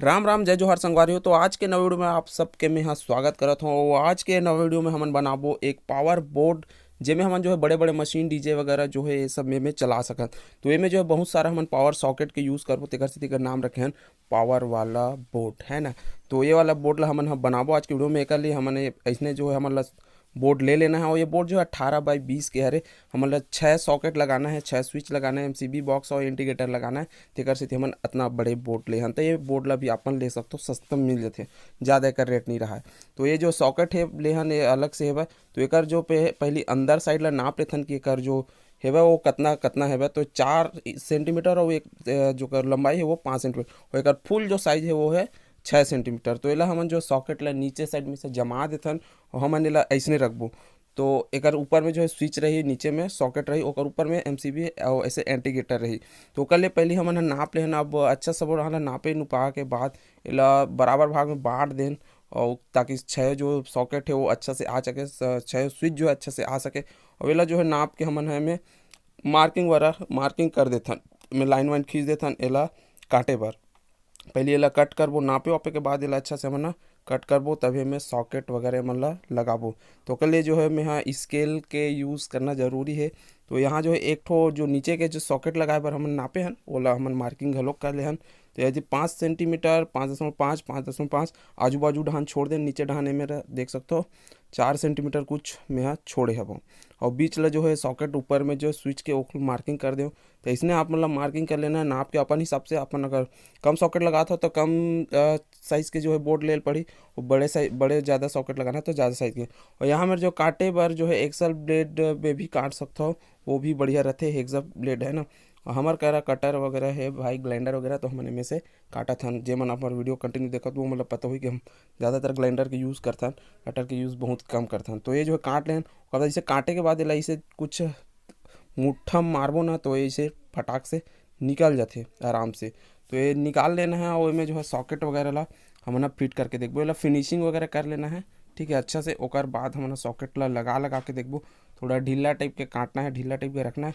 राम राम जय जोहार संगवारी हो। तो आज के नवे वीडियो में आप सबके मैं यहाँ स्वागत करत हूँ। आज के नवे वीडियो में हमन बनाबो एक पावर बोर्ड जेमे हमन जो है बड़े बड़े मशीन डीजे वगैरह जो है ये सब में चला सकत। तो ये में जो है बहुत सारा हमन पावर सॉकेट के यूज़ करबो, तेकर से तेकर नाम रखे हन पावर वाला बोर्ड, है ना। तो ये वाला बोर्ड ला हमन बनाबो आज के वीडियो में। एकर लिए हमन ऐसने जो है हमन ला बोर्ड ले लेना है। और ये बोर्ड जो है 18x20 के हरे। हमन ला 6 सॉकेट लगाना है, 6 स्विच लगाना है, एमसीबी बॉक्स और इंडिकेटर लगाना है। तेकर से हमन इतना बड़े बोर्ड ले हन। तो ये बोर्ड ला भी अपन ले सकते हो, सस्ता में मिल जाते, ज़्यादा एकर रेट नहीं रहा है। तो ये जो सॉकेट है ले हन ये अलग से है। तो एकर जो पहली अंदर साइड ला नाप लेथन कि एकर जो है वो कतना कतना है। तो 4 सेंटीमीटर और एक जो कर लंबाई है वो 5 सेंटीमीटर और एक फुल जो साइज है वो है 6 सेंटीमीटर। तो एला हमन जो सॉकेट ला नीचे साइड में से जमा देथन और हमन एला ऐसने रखबो। तो एकर ऊपर में जो है स्विच रही, नीचे में सॉकेट रही, ओकर ऊपर में एमसीबी और ऐसे इंडिकेटर रही। तो ओकर ले पहले हमन नाप लेहन। अब अच्छा सब रहा नापे नुपा के बाद एला बराबर भाग में बांट देन, और ताकि 6 जो सॉकेट है वो अच्छा से आ सके, 6 स्विच जो है अच्छा से आ सके। और एला जो है नाप के हमन है में मार्किंग कर देथन, में लाइन वाइन खींच देथन एला काटे बर। पहले एला कट करबो, नापे वापे के बाद एला अच्छा से हमन कट करबो, तभी में सॉकेट वगैरह मन ला लगाबो। तो ओकर लिए जो है मैं यहाँ स्केल के यूज़ करना ज़रूरी है। तो यहाँ जो है एक ठो जो नीचे के जो सॉकेट लगाए बर हमन नापे हन ओला हमन मार्किंग घलोक कर ले हन। तो यदि 5 सेंटीमीटर, 5.5, 5.5 आजू बाजू डहान छोड़ दे, नीचे डहान मेरा देख सकते हो 4 सेंटीमीटर कुछ मैं यहाँ छोड़े हबो। और बीच ला जो है सॉकेट ऊपर में जो स्विच के ओखल मार्किंग कर दो। तो इसने आप मतलब मार्किंग कर लेना है नाप के अपन हिसाब से। अपन अगर कम सॉकेट लगाता हो तो कम साइज़ के जो है बोर्ड ले पड़ी, और बड़े ज़्यादा सॉकेट लगाना है तो ज़्यादा साइज़ के। और यहाँ मेरे जो काटे बार जो है एक्सल ब्लेड में भी काट सकता हो, वो भी बढ़िया रहते हेक्सा ब्लेड, है ना। और हमार करा कटर वगैरह है भाई, ग्लाइंडर वगैरह, तो हमने में से काटा था। जे मन हमार वीडियो कंटिन्यू देखा तो वो मतलब पता हुई कि हम ज़्यादातर ग्लाइंडर के यूज़ करथन, कटर के यूज़ बहुत कम करथन। तो ये जो है काट लें, और इसे काटे के बाद इसे कुछ मुट्ठा मारबो ना तो ऐसे फटाक से निकल जाते आराम से। तो ये निकाल लेना है और में जो है सॉकेट वगैरह ला हमन फिट करके देखबो, एला फिनिशिंग वगैरह कर लेना है, ठीक है अच्छा से। ओकर बाद हमन सॉकेट ला लगा के देखबो। थोड़ा ढीला टाइप के काटना है, ढीला टाइप के रखना है,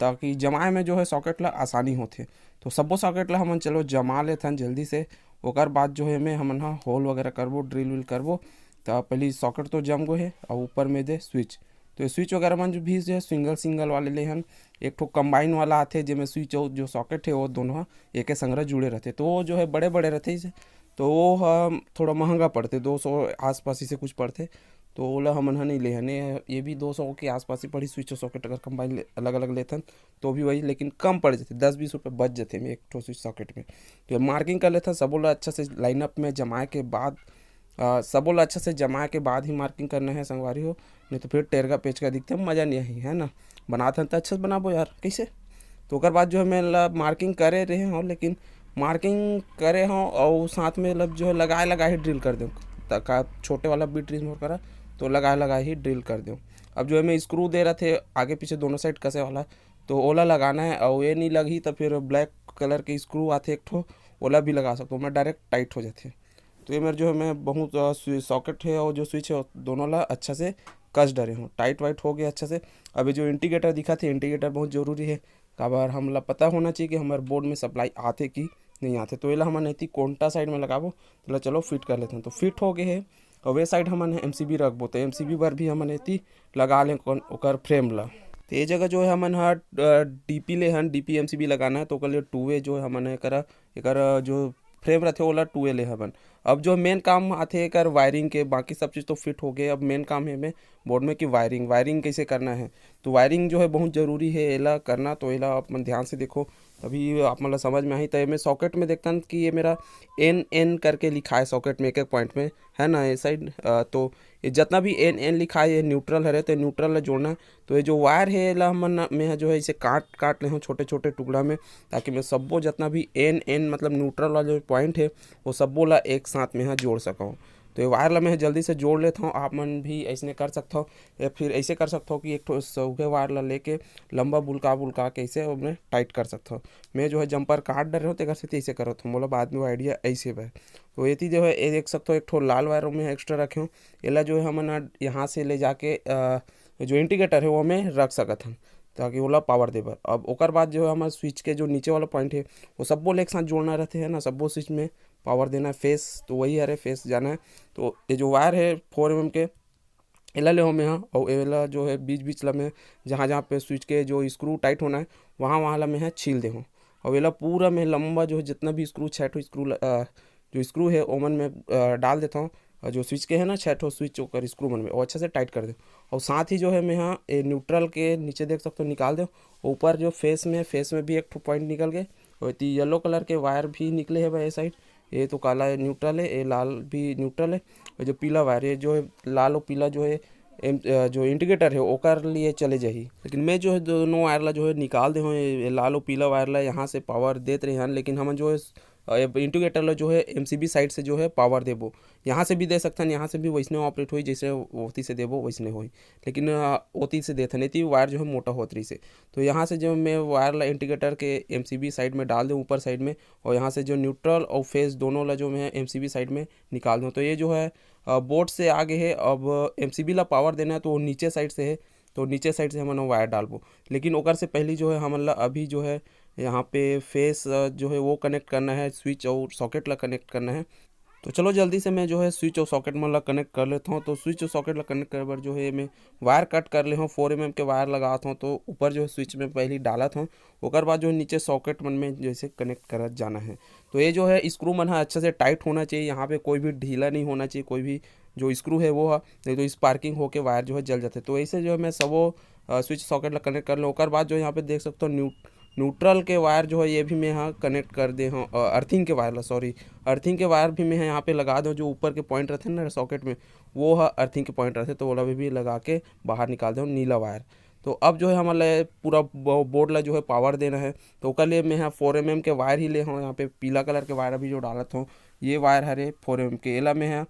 ताकि जमाए में जो है सॉकेट ला आसानी होथे। तो सब्बो सॉकेट ला हमन चलो जमा लेथन जल्दी से। ओकर बाद जो है में हमन होल वगैरह करबो, ड्रिल विल करबो। तो पहले सॉकेट तो जम गो है और ऊपर में दे स्विच। तो ये स्विच वगैरह मन जो भी जो है सिंगल सिंगल वाले ले हन। एक ठो कंबाइन वाला आथे जेमे स्विच और जो सॉकेट है वो दोनों एक संगरा जुड़े रहते। तो वो जो है बड़े बड़े रहते इसे, तो वो थोड़ा महंगा पड़ते, 200 आसपास ही से कुछ पड़ते। तो ओला हमन नहीं ले हने, ये भी 200 के आसपास ही पड़ी। स्विच और सॉकेट अगर कंबाइन अलग अलग लेथन तो भी वही, लेकिन कम पड़ जाते, 10-20 रुपये बच जाते में एक ठो स्विच सॉकेट में। तो मार्किंग कर लेथन सब ओला अच्छा से लाइनअप में जमाए के बाद, सब ओला अच्छा से जमा के बाद ही मार्किंग करना है संगवारी हो। नहीं तो फिर टेरगा पेच का दिखते मज़ा नहीं आई, है ना। बनाते हैं तो अच्छा से बनाबो यार कैसे। तो ओकर बाद जो है मैं मार्किंग करे रहे हूँ, लेकिन मार्किंग करे हूँ और साथ में जो है लगाए ही ड्रिल कर दूँ। तक छोटे वाला बीट रिमोट करा तो लगाए ही ड्रिल कर दूँ। अब जो है मैं स्क्रू दे रहे थे आगे पीछे दोनों साइड कसे वाला, तो ओला लगाना है। और ये नहीं लगी तो फिर ब्लैक कलर के स्क्रू आते एक ठो, ओला भी लगा सकता हूँ मैं, डायरेक्ट टाइट हो जाते। तो ये मेरे जो है मैं बहुत सॉकेट है और जो स्विच है दोनों ला अच्छा से कस डरे हूँ, टाइट वाइट हो गया अच्छा से। अभी जो इंडिकेटर दिखा थे, इंडिकेटर बहुत ज़रूरी है। काबर हमला पता होना चाहिए कि हमारे बोर्ड में सप्लाई आते कि नहीं आते। तो ये हम नहीं कोंटा साइड में लगाबो, तो चलो फिट कर लेते हैं। तो फिट हो गए है। और वे साइड हमन एमसीबी रखबो, तो एमसीबी पर भी हमन एती लगा लें ओकर फ्रेम ला। तो ये जगह जो है हमन डीपी ले हन, डीपी एमसीबी लगाना है। तो ओकर लिए 2 वे जो है हमन एकर जो फ्रेम रहते ओला 2 वे ले हवन। अब जो मेन काम आते एकर वायरिंग के, बाकी सब चीज़ तो फिट हो गए। अब मेन काम है में बोर्ड में कि वायरिंग कैसे करना है। तो वायरिंग जो है बहुत ज़रूरी है एला करना। तो एला अपन ध्यान से देखो तभी आप मतलब समझ में आई। तो मैं सॉकेट में देखता हूँ कि ये मेरा एन करके लिखा है सॉकेट में, एक एक पॉइंट में, है ना ये साइड। तो ये जितना भी एन लिखा है ये न्यूट्रल है, तो न्यूट्रल है जोड़ना है। तो ये जो वायर है ला हमन में जो है इसे काट ले हूँ छोटे छोटे टुकड़ा में, ताकि मैं सबको जितना भी एन मतलब न्यूट्रल वाला जो पॉइंट है वो सबो ला एक साथ में जोड़ सकूँ। तो ये वायर ला मैं जल्दी से जोड़ लेता हूँ। आप मन भी ऐसे कर सकते हो, या फिर ऐसे कर सकते हो कि एक ठो सूखे वायर ला लेके लंबा बुलका के ऐसे उन्हें टाइट कर सकते हो। मैं जो है जंपर काट डर रहा हूँ तेकर से ऐसे करो तो मोला बाद में वो आइडिया ऐसे है। तो ये जो है ये देख सकते हो एक ठो लाल वायर में एक्स्ट्रा रखे हूँ। एला जो है हमन यहाँ से ले जाके जो इंडिकेटर है वो मैं रख सकत हन। ताकि ओला पावर देबर। अब ओकर बाद जो है हमारे स्विच के जो नीचे वाला पॉइंट है वो सबको एक साथ जोड़ना रहते है ना, सबको स्विच में पावर देना है। फेस तो वही है, फेस जाना है। तो ये जो वायर है 4 mm के एला ले हम यहाँ, और एला जो है बीच बीच ला में जहाँ जहाँ पे स्विच के जो स्क्रू टाइट होना है वहाँ वहाँ ला में है छील दे हूँ। और एला पूरा में लंबा जो है जितना भी स्क्रू 6 स्क्रू जो स्क्रू है ओमन में डाल देता हूँ। और जो स्विच के है ना 6 स्विच होकर स्क्रू मन में वो अच्छे से टाइट कर दे। और साथ ही जो है मैं यहाँ न्यूट्रल के नीचे देख सकते हो निकाल दो। ऊपर जो फेस में भी एक पॉइंट निकल गए, और येलो कलर के वायर भी निकले है भाई साइड। ये तो काला है न्यूट्रल है, ये लाल भी न्यूट्रल है। और जो पीला वायर है जो है लाल और पीला जो है जो इंडिकेटर है ओकर लिए चले जाही। लेकिन मैं जो है दोनों वायर ला जो है निकाल दे हूँ, ये लाल और पीला वायर ला यहाँ से पावर देते रहे हैं। लेकिन हम जो है इंडिकेटर ला जो है एमसीबी साइड से जो है पावर देबो, यहाँ से भी दे सकते हैं, यहाँ से भी वैसने ऑपरेट हुई जैसे ओती से देबो वैसने हुई। लेकिन ओती से देते नहीं थी वायर जो है मोटा होत रही से। तो यहाँ से जो मैं वायर ला इंडिकेटर के एमसीबी साइड में डाल दूँ ऊपर साइड में, और यहाँ से जो न्यूट्रल और फेस दोनों ला जो मैं एमसीबी साइड में निकाल दूँ। तो ये जो है बोर्ड से आगे है। अब एमसीबी ला पावर देना है तो वो नीचे साइड से है, तो नीचे साइड से हमन वायर डालबो। लेकिन ओकर से पहले जो है हमन ला अभी जो है यहाँ पे फेस जो है वो कनेक्ट करना है, स्विच और सॉकेट ला कनेक्ट करना है। तो चलो जल्दी से मैं जो है स्विच और सॉकेट में ला कनेक्ट कर लेता हूँ। तो स्विच और सॉकेट ला कनेक्ट करे बार जो है मैं वायर कट कर ले हूँ, 4 mm के वायर लगाता हूँ। तो ऊपर जो है स्विच में पहले डाला था, ओकर बाद जो है नीचे सॉकेट मन में जैसे कनेक्ट कर जाना है। तो ये जो है स्क्रू मन है अच्छे से टाइट होना चाहिए, यहाँ पे कोई भी ढीला नहीं होना चाहिए, कोई भी जो स्क्रू है वो है, नहीं तो स्पार्किंग होकर वायर जो है जल जाते। तो ऐसे जो है मैं सबो स्विच सॉकेट ला कनेक्ट कर लूँ। ओकर बाद जो यहाँ पे देख सकते हो न्यूट्रल के वायर जो है ये भी मैं यहाँ कनेक्ट कर दे हूँ। अर्थिंग के वायर सॉरी अर्थिंग के वायर भी मैं यहाँ पे लगा दूँ। जो ऊपर के पॉइंट रहते हैं ना सॉकेट में वो है अर्थिंग के पॉइंट रहते, तो वो भी लगा के बाहर निकाल दूँ नीला वायर। तो अब जो है हमारे पूरा बोर्ड ला जो है पावर देना है। तो उसके लिए मैं यहाँ 4 mm के वायर ही ले हूँ। यहाँ पे पीला कलर के वायर अभी जो डालत हूँ ये वायर हरे 4 mm के एला में है।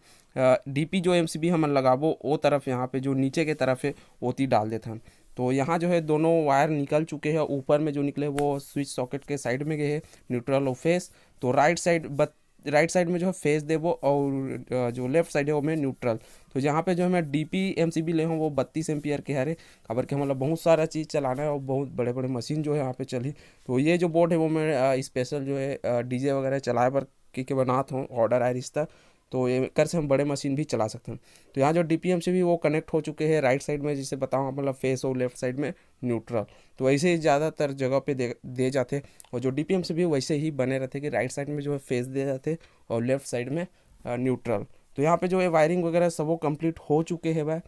डीपी जो एमसीबी हम लगाबो वो तरफ यहाँ पे जो नीचे के तरफ है ओती डाल देता हूँ। तो यहाँ जो है दोनों वायर निकल चुके हैं, ऊपर में जो निकले वो स्विच सॉकेट के साइड में गए हैं न्यूट्रल और फेस। तो राइट साइड में जो है फेस देबो, और जो लेफ्ट साइड है वो में न्यूट्रल। तो यहाँ पे जो है मैं डीपी एमसीबी ले हूँ वो 32 एम्पियर के हरे, खबर के मतलब बहुत सारा चीज़ चलाना है और बहुत बड़े बड़े मशीन जो है यहाँ पे चली। तो ये जो बोर्ड है वो मैं स्पेशल जो है डीजे वगैरह चलाए पर के बनाता हूँ, ऑर्डर आए रिश्ता। तो ये कर से हम बड़े मशीन भी चला सकते हैं। तो यहाँ जो डीपीएम से भी वो कनेक्ट हो चुके हैं राइट साइड में, जिसे बताऊँ मतलब फेस और लेफ्ट साइड में न्यूट्रल। तो ऐसे ही ज़्यादातर जगह पे दे जाते, और जो डीपीएम से भी वैसे ही बने रहते कि राइट साइड में जो है फेस दे जाते और लेफ्ट साइड में न्यूट्रल। तो यहाँ पे जो है वायरिंग वगैरह सब वो कंप्लीट हो चुके हैं भाई,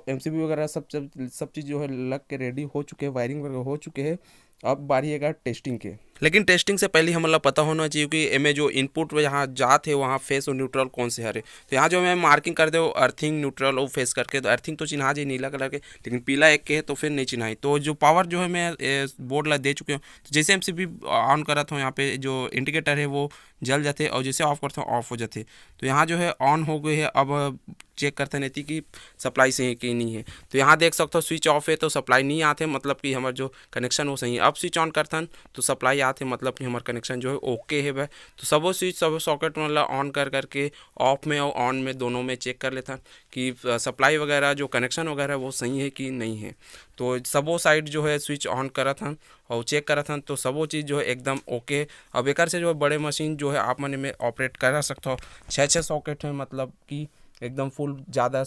एमसीबी वगैरह सब चीज़ जो है लग के रेडी हो चुके हैं, वायरिंग वगैरह हो चुके हैं। अब बारी है टेस्टिंग के। लेकिन टेस्टिंग से पहले हमें पता होना चाहिए कि एमे जो इनपुट यहाँ जात है वहाँ फेस और न्यूट्रल कौन से हरे। तो यहाँ जो मैं मार्किंग कर दे अर्थिंग न्यूट्रल और फेस करके, तो अर्थिंग तो चिन्हा जी नीला कलर के, लेकिन पीला एक के है तो फिर नहीं चिन्हाई। तो जो पावर जो है मैं बोर्ड ला दे चुके हूँ। तो जैसे एमसीबी ऑन करा था यहाँ पे जो इंडिकेटर है वो जल जाते, और जैसे ऑफ करता हूँ ऑफ हो जाते। तो यहाँ जो है ऑन हो गए है। अब चेक करते नहीं थी कि सप्लाई सही है कि नहीं है। तो यहाँ देख सकते हो स्विच ऑफ है तो सप्लाई नहीं आते, मतलब कि हमारा जो कनेक्शन वो सही है। अब स्विच ऑन करतन तो सप्लाई आते, मतलब कि हमारा कनेक्शन जो है ओके है भाई। तो सबो स्विच सब सॉकेट मतलब ऑन करके ऑफ में और ऑन में दोनों में चेक कर लेता कि सप्लाई वगैरह जो कनेक्शन वगैरह वो सही है कि नहीं है। तो सबो साइड जो है स्विच ऑन करा था और चेक करा था, तो सबो चीज़ जो है एकदम ओके। अब एक से जो है बड़े मशीन जो है आप मन में ऑपरेट करा सकते हो। 6 सॉकेट है, मतलब कि एकदम फुल ज़्यादा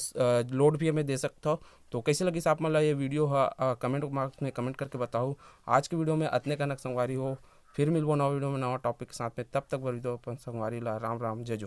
लोड भी हमें दे सकता हो। तो कैसे लगी आप मतलब ये वीडियो कमेंट मार्क्स में कमेंट करके बताओ। आज की वीडियो में अतने कनक संगवारी हो, फिर मिलबो नवा वीडियो में नवा टॉपिक के साथ में। तब तक वीडियो अपन संगवारी ला राम राम जय जोहार।